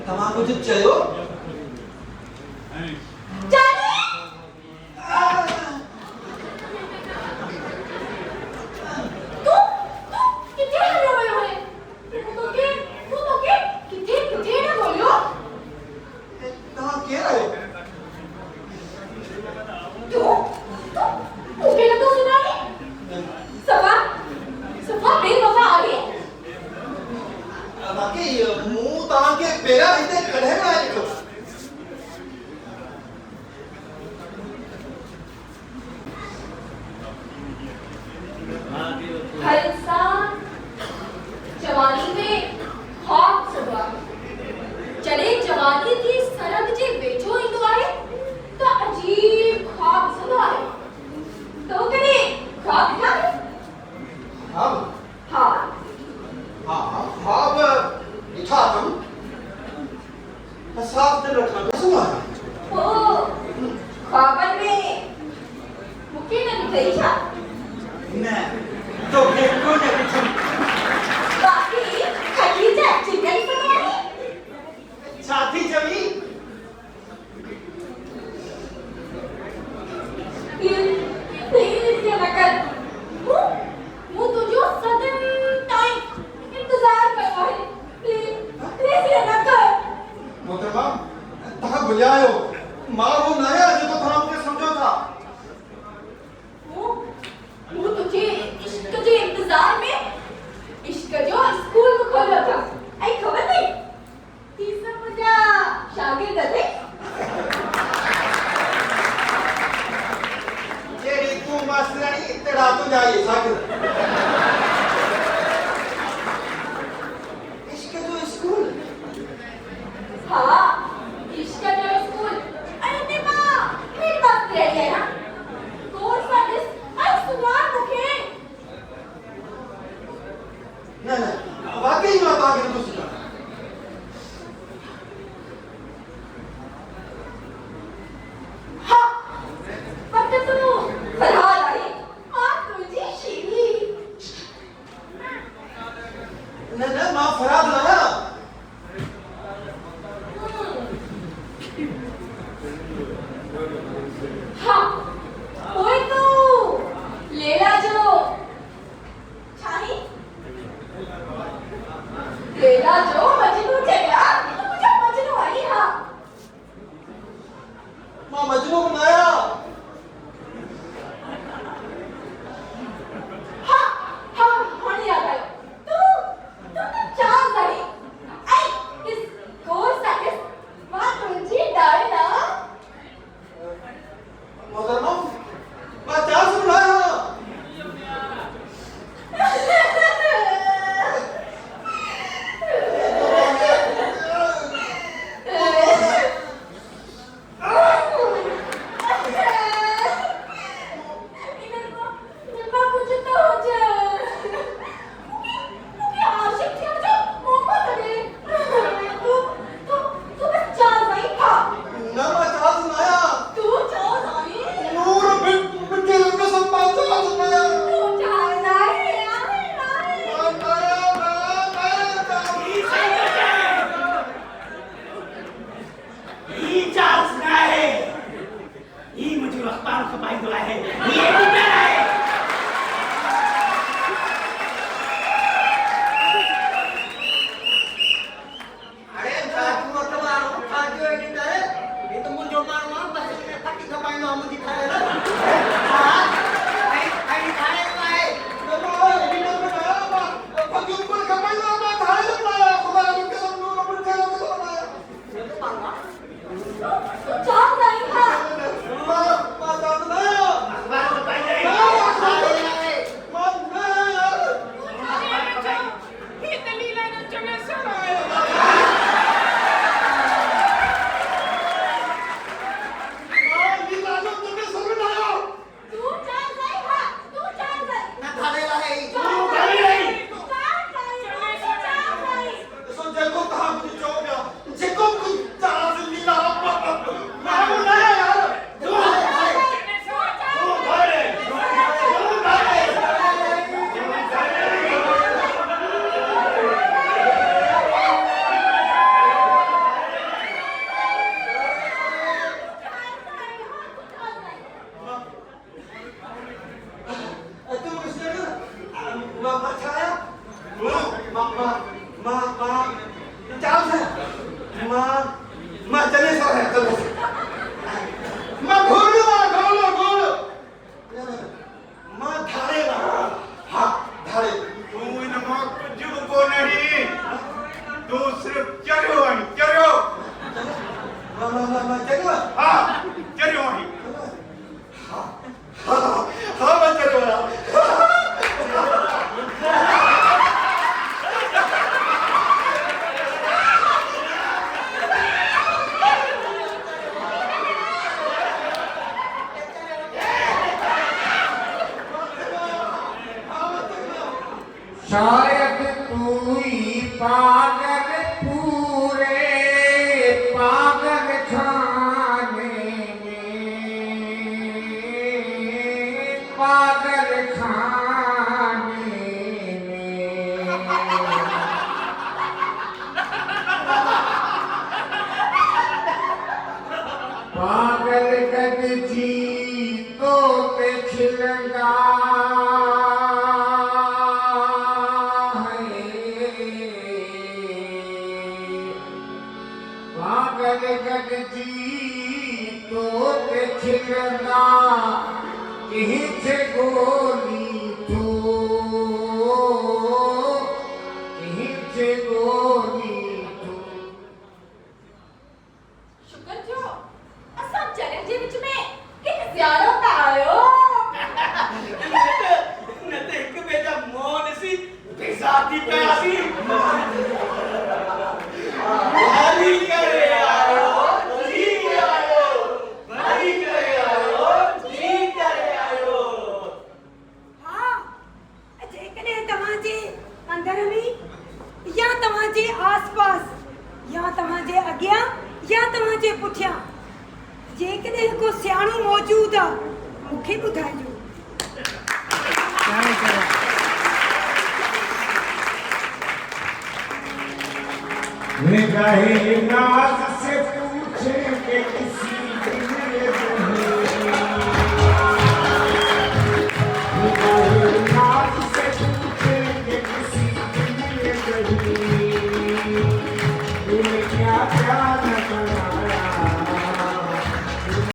तव्हां कुझु चयो? हर इंसान जवानी में ख्वाब सदा चले जवानी की सरग जे वेठो ईंदो आहे त अजीब ख्वाब सदा आहे तो कने ख्वाब क्या है? ख्वाब? हाँ ख्वाब ॾिठा अथमि त साफ़ दिलि रखण जो सुभाउ आहे। ओ ख्वाबनि में मूंखे न ॾिठई छा? न तोखे कोन ॾिठमि। बाक़ी खलीजा चिकन बनाई छा थी चवी? प्लीज ये न कर मूं तुंहिंजो सदन ताईं इंतज़ार कयो आहे। प्लीज ये न कर। मोहतरमा तव्हां भुलिया आहियो मां उहो न आहियां जेको तव्हां मूंखे सम्झो था। मूं तुझे इश्क जे इंतजार में इश्क जो स्कूल को खोलियो था। ऐं ख़बर अथई ही सभु मुंहिंजा शागिर्द अथई। जहिड़ी तूं मास्तराणी तहिड़ा तुंहिंजा इहे शागिर्द। इश्क जो स्कूल? हाँ इश्क जो स्कूल। अरे ने मां हेड मास्टर आहियां कोर्स सर्विस ऐं सुञाण मूंखे। न वाकई मां तव्हांखे नथो सुञाणां। हाँ पर तूं फरहाद आई और तुझी शीरी। न मां फराद न आहियां। हाँ पोइ तू लेला जो छाही लेला जो मजनू चया तो मुझे मजनू आई हा। मां मजनू न आहियां। हाँ हाणे याद आयो तू तो चांद आई आई इस कोर्स सर्विस मां तुझी डायना। मोहतरमा मां चांस न आहियां। मां चाल से मां चले सो है चलो मां घोलो मां धारे हाँ धारे तू इन मां कुछ को नहीं तू सिर्फ चलो मां चलो हाँ चलो हाँ मैं चलो शायद तू ही पागल पूरे पागल खाने में पागल खाने में पागल गद जी तो ते खिलंदा पागल गद जी तो ते खिलंदा कहीं से गोली तो कहीं से गोली तो शुक्र जो असां चैलेंज जे विच में हिकु ज़्यादा था आयो न ते हिकु ॿिए जा मुंहुं ॾिसी बेज़ाती कयासीं भली करे आयो हाँ जेकॾहिं तव्हांजे अंदर में या तव्हांजे आसपास या तव्हांजे अॻियां या तव्हांजे पुठियां जेकॾहिं को सियाणो मौजूदु आहे मूंखे ॿुधाइजो निगाहे नाज़